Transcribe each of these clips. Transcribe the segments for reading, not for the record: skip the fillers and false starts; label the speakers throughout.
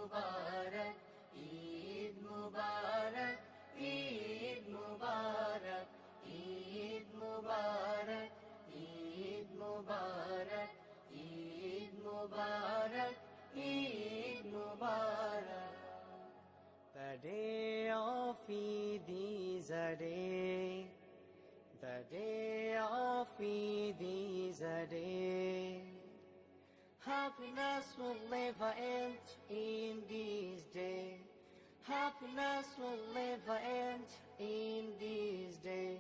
Speaker 1: Mubarak, Eid Mubarak, Eid Mubarak, Eid Mubarak, Eid Mubarak, Eid Mubarak, Eid Mubarak. The day of Eid is a day. The day of Eid is a day. Happiness will never end in this day. Happiness will never end in this day.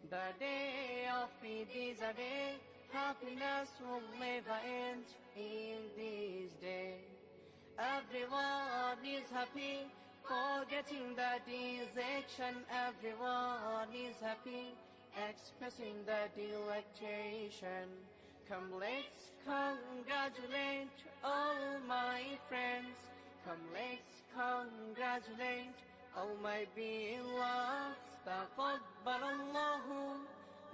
Speaker 1: The day of Eid is a day. Happiness will never end in this day. Everyone is happy, forgetting the dejection. Everyone is happy, expressing the delectation. Come, let's congratulate all my friends. Come, let's congratulate all my beloveds. تقبل الله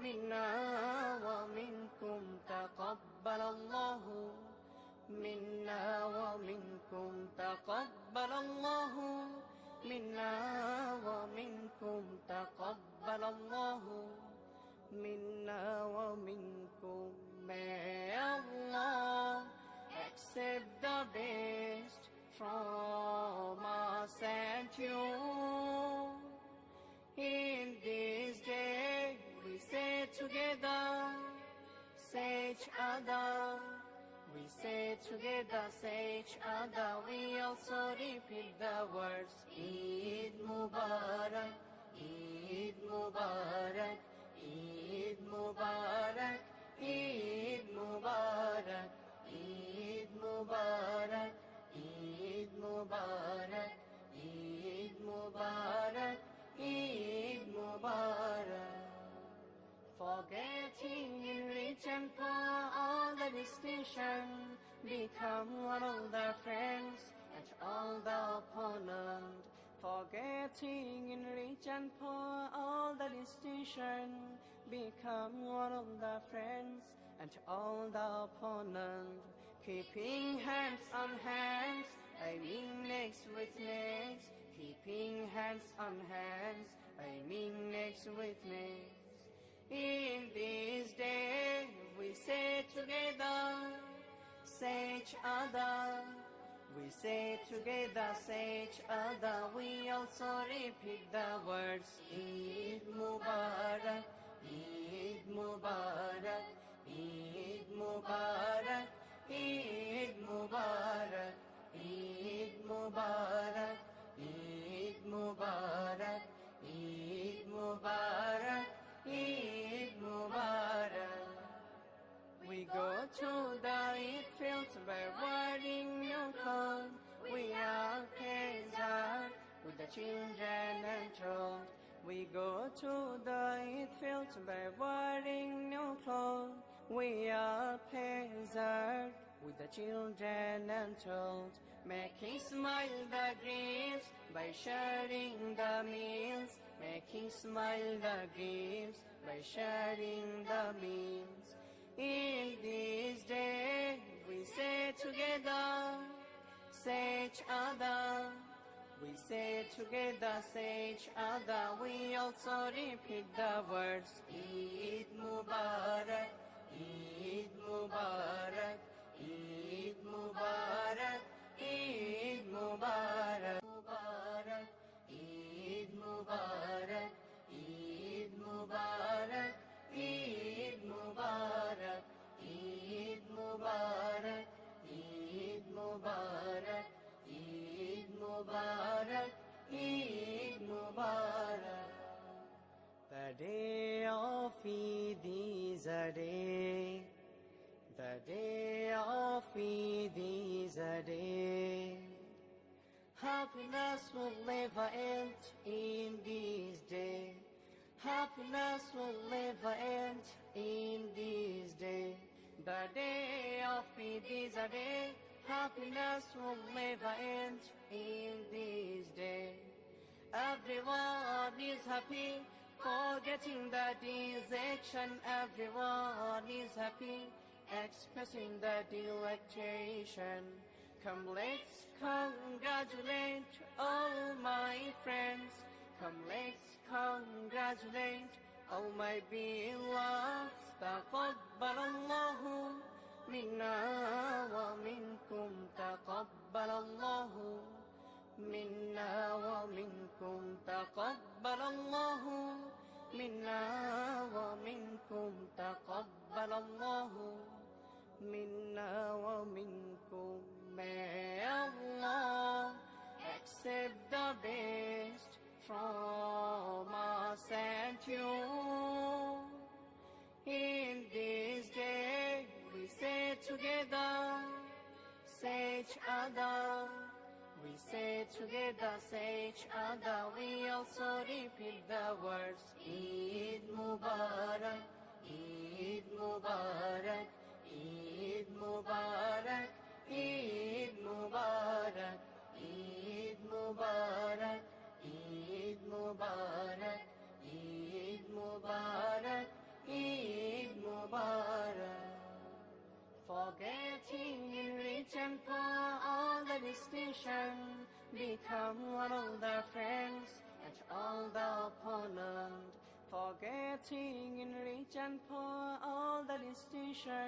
Speaker 1: منا ومنكم. تقبل الله منا ومنكم. تقبل الله منا ومنكم. تقبل الله منا ومنكم. May Allah accept the best from us and you. In this day we say together, say each other. We say together, say each other. We also repeat the words Eid Mubarak, Eid Mubarak, Eid Mubarak, Eid Mubarak, Eid Mubarak, Eid Mubarak, Eid Mubarak, Eid Mubarak. Forgetting in rich and poor all the distinction, become one of the friends and all the opponent. Forgetting in rich and poor all the distinction, become one of the friends and all the opponent. Keeping hands on hands, aiming necks with necks. Keeping hands on hands, aiming necks with necks. In this day we say together, say each other. We say together, say each other. We also repeat the words Eid Mubarak, Eid Mubarak, Eid Mubarak, Eid Mubarak, Eid Mubarak, Eid Mubarak, Eid Mubarak, Eid Mubarak. We go to the Eid field by wearing new clothes. We are peasant with the children and told. We go to the Eid field by wearing new clothes. We are peasant with the children and told. Making smile the griefs by sharing the meals. Making smile the griefs by sharing the meals. In this day we say together, say each other. We say together, say each other. We also repeat the words Eid Mubarak, Eid Mubarak, Eid Mubarak, Eid Mubarak, Mubarak, Eid Mubarak, Eid Mubarak, Eid Mubarak, Eid Mubarak, Eid Mubarak, Eid Mubarak, Eid Mubarak. The day of Eid is a day. The day of Eid is a day. Happiness will never end in this day. Happiness will never end in this day. The day of Eid is a day. Happiness will never end in this day. Everyone is happy, forgetting the dejection. Everyone is happy, expressing the delectation. Come, let's congratulate all my friends. Come, let's congratulate all my beloveds. تقبل الله منا ومنكم. تقبل الله منا ومنكم. تقبل الله منا ومنكم. تقبل الله منا ومنكم. May Allah accept the best from us and you. In this day we say together, say each other. We say together, say each other. We also repeat the words Eid Mubarak, Eid Mubarak, Eid Mubarak, Eid Mubarak, Eid Mubarak, Eid Mubarak, Eid Mubarak, Eid Mubarak. Forgetting in rich and poor all the distinction, become one of their friends and all the opponent. Forgetting in rich and poor all the distinction.